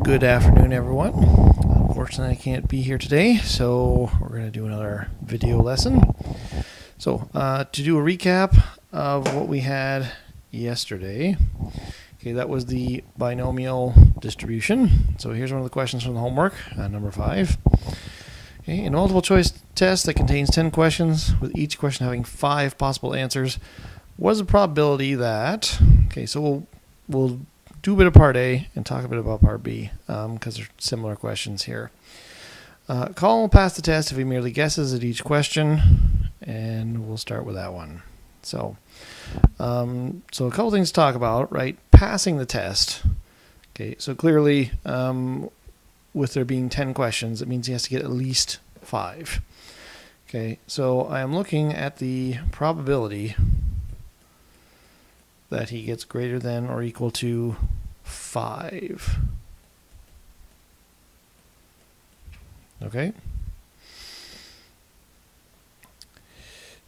Good afternoon, everyone. Unfortunately, I can't be here today, so we're going to do another video lesson. So, to do a recap of what we had yesterday, okay, that was the binomial distribution. So here's one of the questions from the homework, number 5. Okay, in a multiple choice test that contains 10 questions, with each question having 5 possible answers, what is the probability that, okay, so we'll do a bit of part A and talk a bit about part B because they're similar questions here. Colin will pass the test if he merely guesses at each question, and we'll start with that one. So a couple things to talk about, right? Passing the test. Okay, so clearly with there being 10 questions, it means he has to get at least 5. Okay, so I am looking at the probability that he gets greater than or equal to 5. Okay.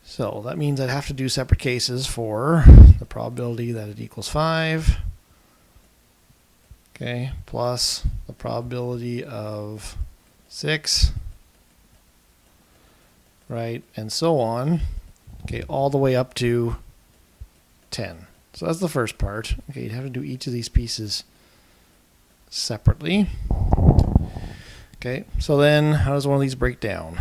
So that means I'd have to do separate cases for the probability that it equals 5. Okay, plus the probability of 6. Right, and so on. Okay, all the way up to 10. So that's the first part. Okay, you'd have to do each of these pieces separately. Okay, so then how does one of these break down?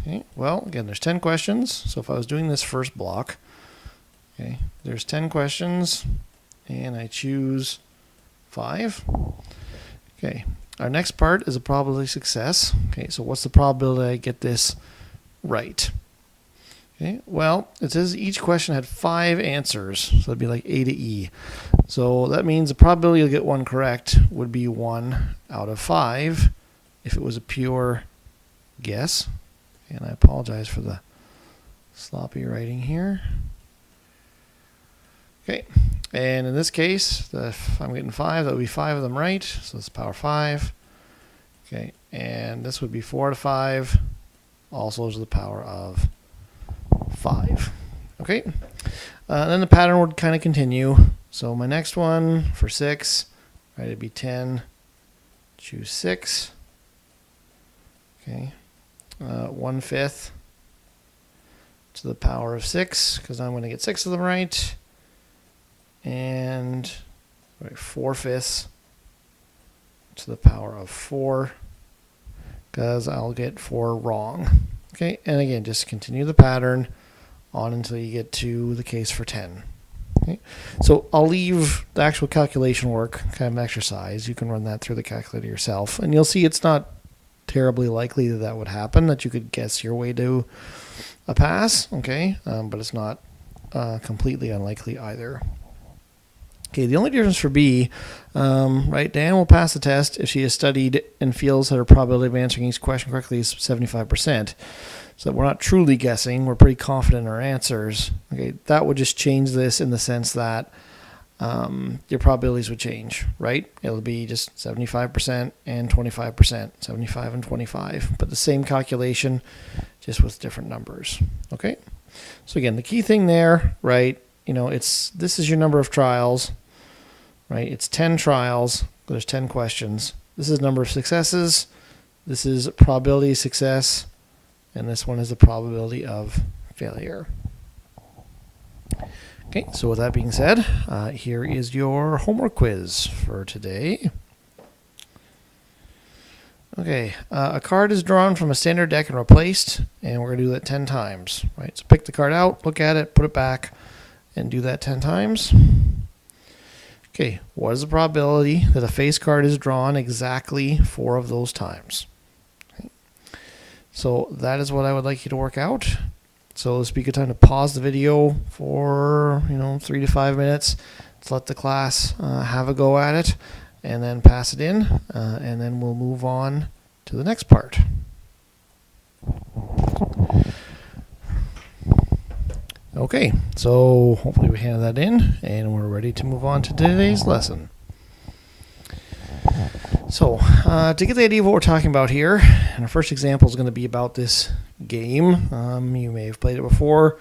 Okay, well, again, there's 10 questions. So if I was doing this first block, okay, there's 10 questions, and I choose 5. Okay, our next part is a probability of success. Okay, so what's the probability I get this right? Okay, well, it says each question had 5 answers, so it'd be like A to E. So that means the probability you'll get one correct would be 1 out of 5 if it was a pure guess. And I apologize for the sloppy writing here. Okay, and in this case, if I'm getting 5, that would be 5 of them right, so it's power 5. Okay, and this would be 4 out of 5, also to the power of 5. Okay, then the pattern would kind of continue. So my next one for 6, right, it'd be 10, choose 6. Okay, 1/5 to the power of 6, because I'm going to get 6 of them right, and 4/5 to the power of 4, because I'll get 4 wrong. Okay, and again, just continue the pattern on until you get to the case for 10. Okay, so I'll leave the actual calculation work kind of an exercise. You can run that through the calculator yourself, and you'll see it's not terribly likely that that would happen, that you could guess your way to a pass, okay, but it's not completely unlikely either. Okay, the only difference for B, right, Diane will pass the test if she has studied and feels that her probability of answering each question correctly is 75%. So we're not truly guessing, we're pretty confident in our answers. Okay, that would just change this in the sense that your probabilities would change, right? It'll be just 75% and 25%, 75 and 25, but the same calculation, just with different numbers. Okay, so again, the key thing there, right, you know, this is your number of trials, right? It's 10 trials, there's 10 questions. This is number of successes, this is probability of success, and this one is the probability of failure. Okay, so with that being said, here is your homework quiz for today. Okay, a card is drawn from a standard deck and replaced, and we're going to do that 10 times. Right, so pick the card out, look at it, put it back, and do that 10 times. Okay, what is the probability that a face card is drawn exactly 4 of those times? Okay. So that is what I would like you to work out. So this would be a good time to pause the video for 3 to 5 minutes to let the class have a go at it, and then pass it in, and then we'll move on to the next part. Okay, so hopefully we handed that in, and we're ready to move on to today's lesson. So, to get the idea of what we're talking about here, and our first example is going to be about this game. You may have played it before.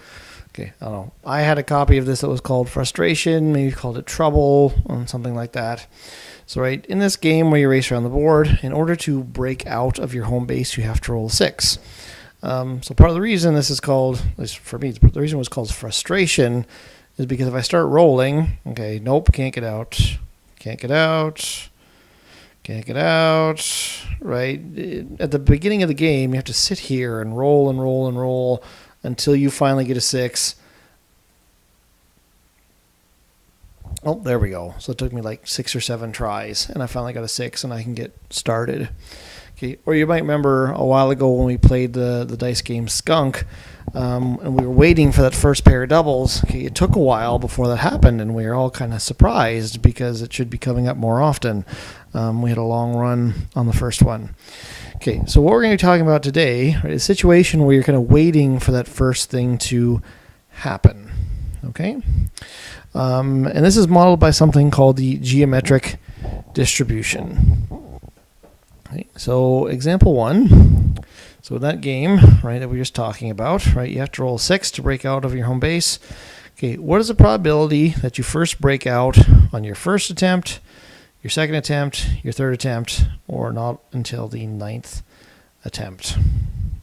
Okay, I don't know. I had a copy of this that was called Frustration, maybe you called it Trouble, or something like that. So right, in this game where you race around the board, in order to break out of your home base, you have to roll 6. So part of the reason this is called, at least for me, the reason it was called Frustration is because if I start rolling, okay, nope, can't get out, can't get out, can't get out, right? At the beginning of the game, you have to sit here and roll and roll and roll until you finally get a 6. Oh, there we go. So it took me like 6 or 7 tries, and I finally got a 6, and I can get started. Okay. Or you might remember a while ago when we played the dice game Skunk, and we were waiting for that first pair of doubles. Okay, it took a while before that happened, and we were all kind of surprised because it should be coming up more often. We had a long run on the first one. Okay, so what we're going to be talking about today is a situation where you're kind of waiting for that first thing to happen. Okay, and this is modeled by something called the geometric distribution. Okay, so example 1. So in that game, right, that we were just talking about, right, you have to roll 6 to break out of your home base. Okay, what is the probability that you first break out on your first attempt, your second attempt, your third attempt, or not until the 9th attempt?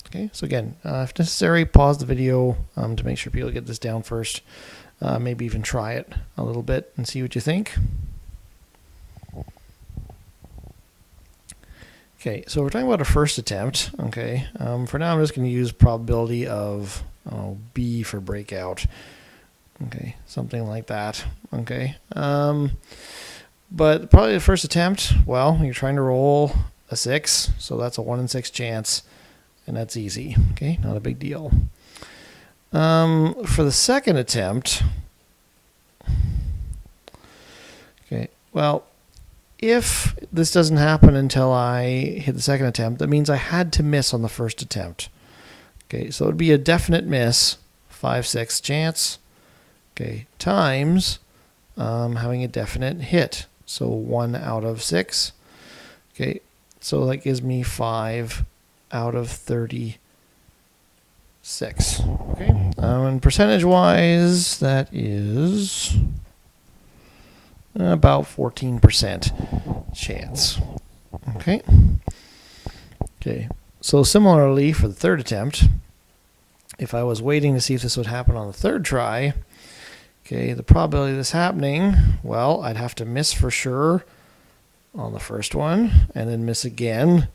Okay, so again, if necessary, pause the video to make sure people get this down first. Maybe even try it a little bit and see what you think. Okay, so we're talking about a first attempt. Okay, for now I'm just going to use probability of B for breakout. Okay, something like that. Okay, but probably the first attempt, well, you're trying to roll a 6, so that's a 1 in 6 chance, and that's easy. Okay, not a big deal. For the second attempt, okay, well, if this doesn't happen until I hit the second attempt, that means I had to miss on the first attempt. Okay, so it would be a definite miss, 5/6 chance, okay, times having a definite hit, so 1 out of 6. Okay, so that gives me 5 out of 36. Okay, and percentage-wise, that is about 14% chance. Okay. Okay. So similarly for the third attempt, if I was waiting to see if this would happen on the third try, okay, the probability of this happening, well, I'd have to miss for sure on the first one, and then miss again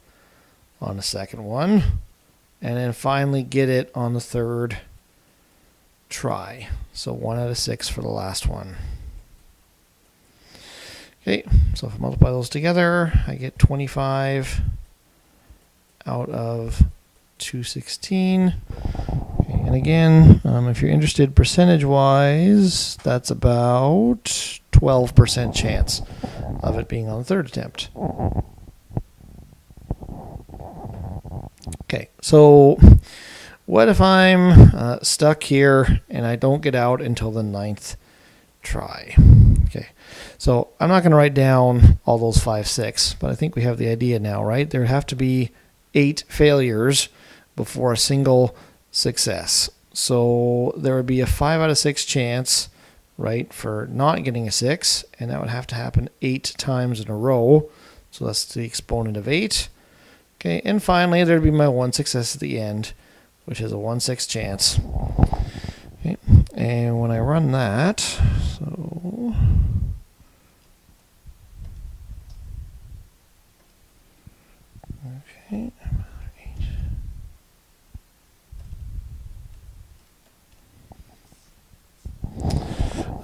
on the second one, and then finally get it on the third try. So 1 out of 6 for the last one. Okay, so if I multiply those together, I get 25 out of 216. Okay, and again, if you're interested percentage-wise, that's about 12% chance of it being on the third attempt. Okay, so what if I'm stuck here and I don't get out until the 9th try? Okay, so I'm not going to write down all those 5, 6, but I think we have the idea now, right? There have to be 8 failures before a single success. So there would be a 5 out of 6 chance, right, for not getting a 6, and that would have to happen 8 times in a row. So that's the exponent of 8. Okay, and finally there'd be my 1 success at the end, which is a 1/6 chance. Okay, and when I run that, so okay,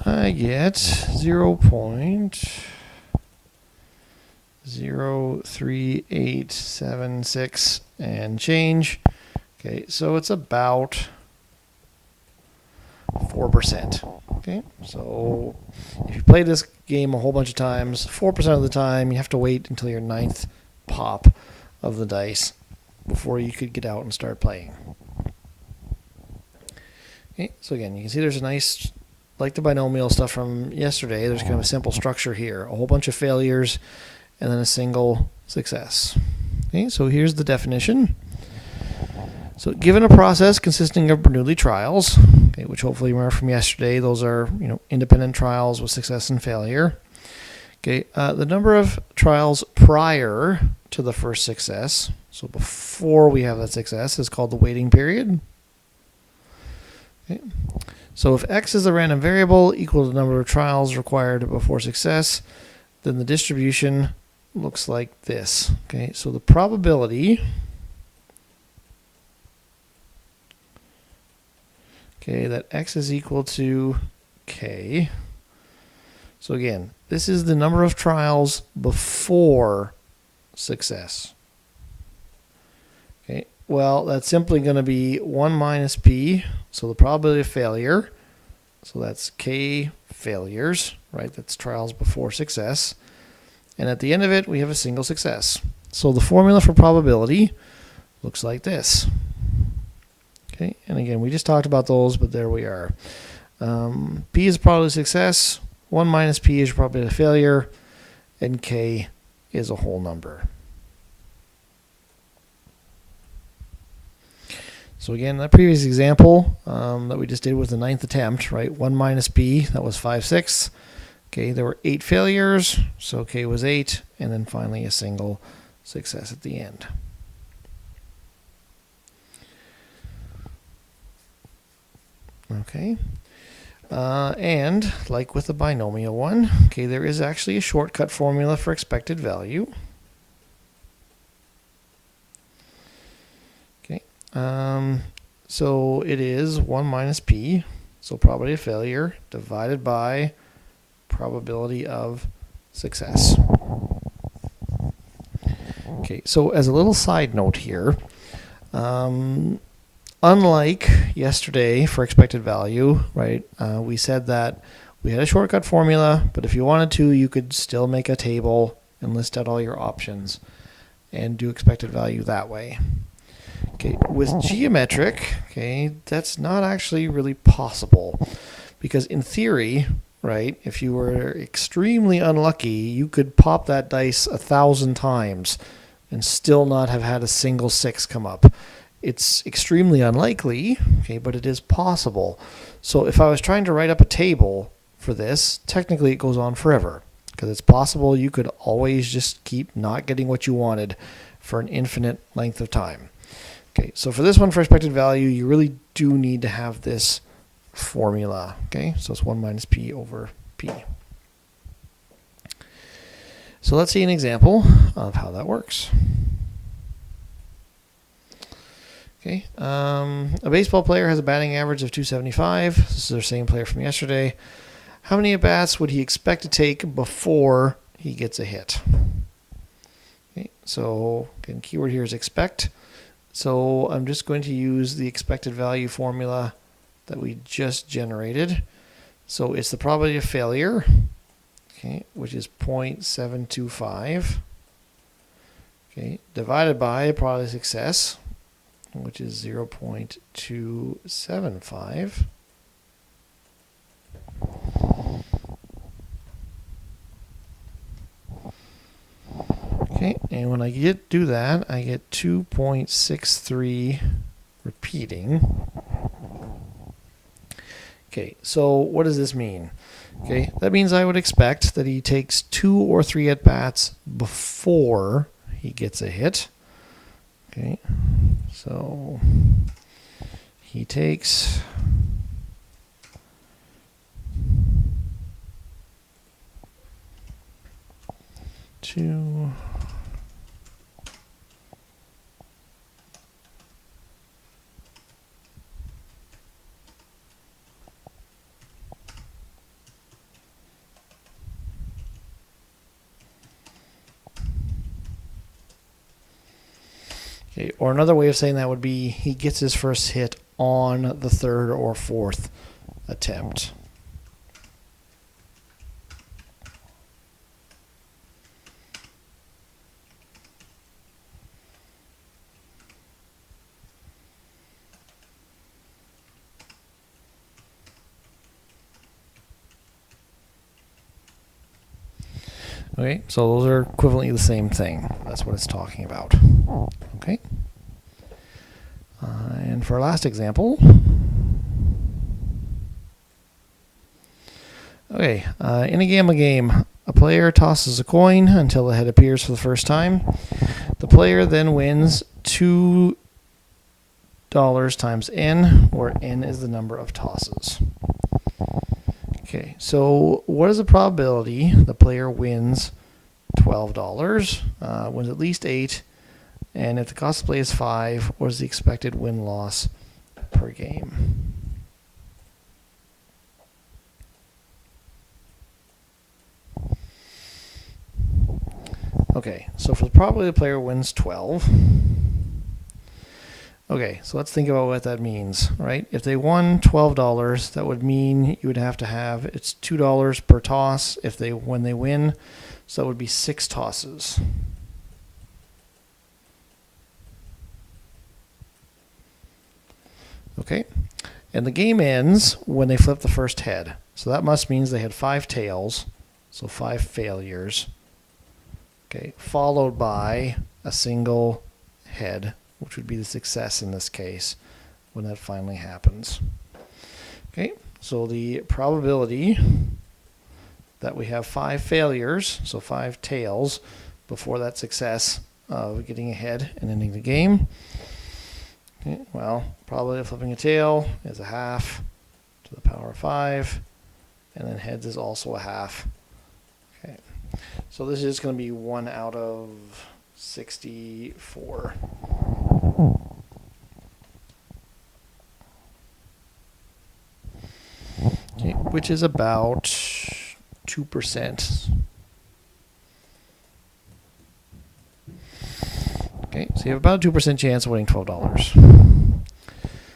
I get 0.03876 and change. Okay, so it's about 4%. Okay, so if you play this game a whole bunch of times, 4% of the time you have to wait until your 9th pop of the dice before you could get out and start playing. Okay, so again, you can see there's a nice, like the binomial stuff from yesterday, there's kind of a simple structure here. A whole bunch of failures and then a single success. Okay, so here's the definition. So given a process consisting of Bernoulli trials, okay, which hopefully you remember from yesterday, those are independent trials with success and failure. Okay, the number of trials prior to the first success, so before we have that success, is called the waiting period. Okay. So if x is the random variable equal to the number of trials required before success, then the distribution looks like this. Okay, so the probability, okay, that x is equal to k. So again, this is the number of trials before success. Okay, well, that's simply going to be 1 minus p, so the probability of failure, so that's k failures, right? That's trials before success. And at the end of it, we have a single success. So the formula for probability looks like this. Okay, and again, we just talked about those, but there we are. P is probability of success, 1 minus p is probability of failure, and k is a whole number. So again, that previous example that we just did with the 9th attempt, right? 1 minus p, that was 5/6. Okay, there were 8 failures, so k was 8, and then finally a single success at the end. Okay. And like with the binomial one, okay, there is actually a shortcut formula for expected value. Okay, so it is 1 minus p, so probability of failure divided by probability of success. Okay, so as a little side note here, unlike yesterday for expected value, right, we said that we had a shortcut formula, but if you wanted to, you could still make a table and list out all your options and do expected value that way. Okay, with geometric, okay, that's not actually really possible because in theory, right, if you were extremely unlucky, you could pop that dice 1,000 times and still not have had a single 6 come up. It's extremely unlikely, okay, but it is possible. So if I was trying to write up a table for this, technically it goes on forever because it's possible you could always just keep not getting what you wanted for an infinite length of time. Okay, so for this one, for expected value, you really do need to have this formula. Okay, so it's 1 minus p over p. So let's see an example of how that works. Okay, a baseball player has a batting average of 275. This is our same player from yesterday. How many at-bats would he expect to take before he gets a hit? Okay, so again, keyword here is expect. So I'm just going to use the expected value formula that we just generated. So it's the probability of failure, okay, which is 0.725, okay, divided by probability of success, which is 0.275. Okay, and when I do that, I get 2.63 repeating. Okay, so what does this mean? Okay, that means I would expect that he takes 2 or 3 at-bats before he gets a hit. Okay, so he takes 2. Okay, or another way of saying that would be he gets his first hit on the 3rd or 4th attempt. Okay, so those are equivalently the same thing. That's what it's talking about. Okay. And for our last example, okay, in a game, a player tosses a coin until the head appears for the first time. The player then wins $2 times n, where n is the number of tosses. Okay, so what is the probability the player wins $12, wins at least 8, and if the cost of play is 5, what is the expected win-loss per game? Okay, so for the probability the player wins 12. Okay, so let's think about what that means, right? If they won $12, that would mean you would have to have, it's $2 per toss when they win, so that would be 6 tosses. Okay, and the game ends when they flip the first head. So that must means they had 5 tails, so 5 failures. Okay, followed by a single head, which would be the success in this case when that finally happens. Okay, so the probability that we have 5 failures, so 5 tails, before that success of getting ahead and ending the game. Okay, well, probability of flipping a tail is a half to the power of 5, and then heads is also a half. Okay, so this is going to be 1 out of 64. Okay, which is about 2%. Okay, so you have about a 2% chance of winning $12.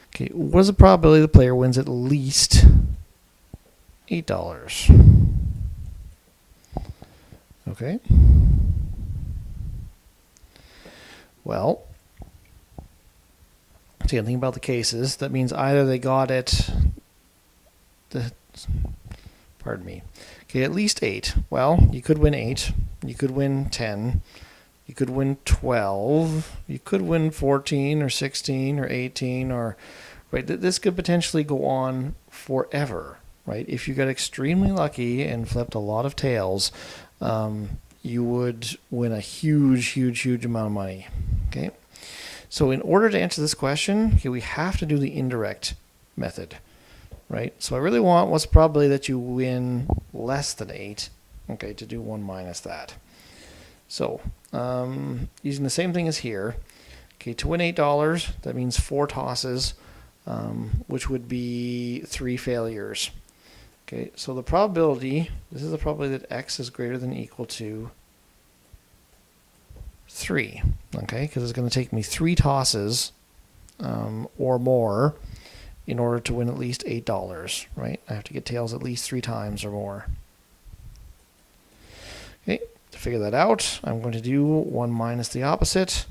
Okay, what is the probability the player wins at least $8? Okay. Well, so again, think about the cases. That means either they got it, pardon me. Okay, at least 8. Well, you could win 8. You could win 10. You could win 12. You could win 14 or 16 or 18 or, right? This could potentially go on forever, right? If you got extremely lucky and flipped a lot of tails, you would win a huge amount of money. Okay, so in order to answer this question, okay, we have to do the indirect method, right? So I really want what's the probability that you win less than 8, okay, to do 1 minus that. So using the same thing as here, okay, to win $8, that means 4 tosses, which would be 3 failures. Okay, so the probability, this is the probability that x is greater than or equal to 3, okay, because it's going to take me 3 tosses or more in order to win at least $8, right? I have to get tails at least 3 times or more. Okay, to figure that out, I'm going to do 1 minus the opposite.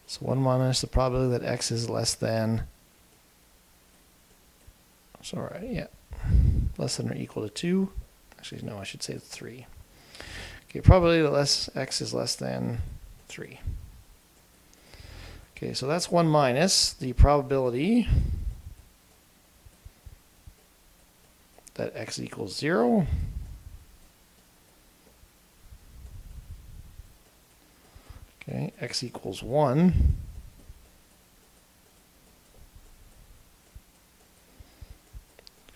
So 1 minus the probability that x is less than, sorry, yeah, less than or equal to 2. Actually, no, I should say 3. Okay, probability that x is less than 3. Okay, so that's 1 minus the probability that x equals 0. Okay, x equals 1.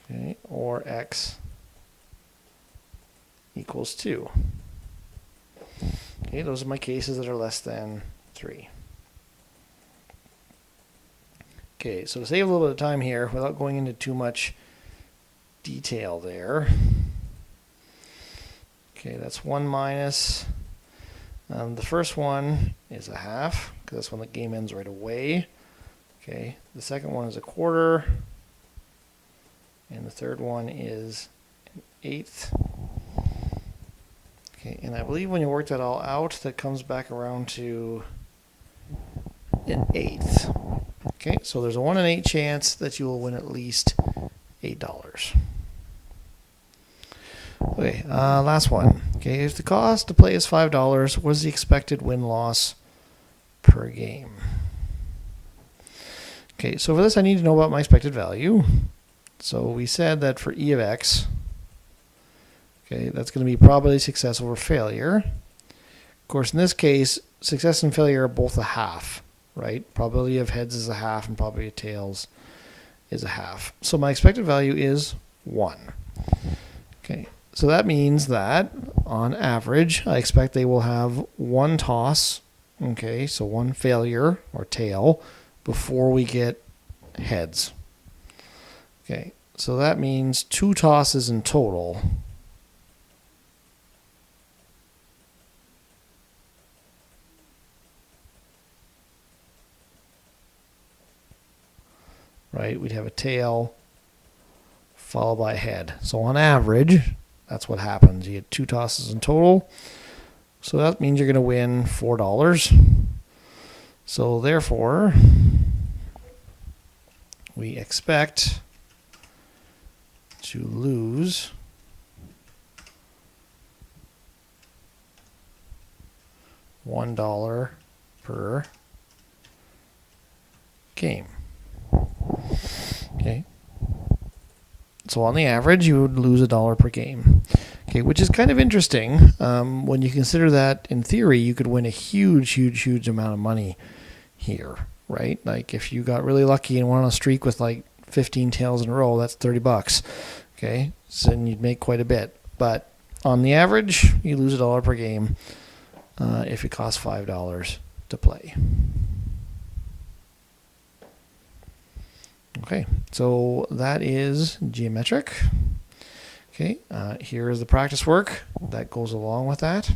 Okay, or x equals 2. Okay, those are my cases that are less than 3. Okay, so to save a little bit of time here, without going into too much detail there. Okay, that's 1 minus. The first one is a half, because that's when the game ends right away. Okay, the second one is a quarter. And the third one is an eighth. Okay, and I believe when you work that all out, that comes back around to an eighth. Okay, so there's a 1 in 8 chance that you will win at least $8. Okay, last one. Okay, if the cost to play is $5, what is the expected win-loss per game? Okay, so for this I need to know about my expected value. So we said that for E of x, okay, that's going to be probability of success over failure. Of course, in this case, success and failure are both a half, right? Probability of heads is a half and probability of tails is a half. So my expected value is 1. Okay, so that means that on average, I expect they will have one toss, okay, so one failure or tail before we get heads. Okay, so that means 2 tosses in total. Right, we'd have a tail followed by a head. So on average, that's what happens. You get 2 tosses in total. So that means you're going to win $4. So therefore, we expect to lose $1 per game. Okay. So on the average, you would lose $1 per game. Okay, which is kind of interesting when you consider that in theory you could win a huge amount of money here, right? Like if you got really lucky and went on a streak with like 15 tails in a row, that's $30. Okay, so then you'd make quite a bit. But on the average, you lose $1 per game if it costs $5 to play. Okay, so that is geometric. Okay, here is the practice work that goes along with that.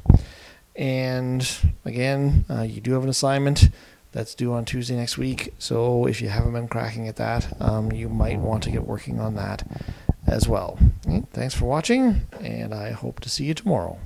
And again, you do have an assignment that's due on Tuesday next week. So if you haven't been cracking at that, you might want to get working on that as well. Okay, thanks for watching, and I hope to see you tomorrow.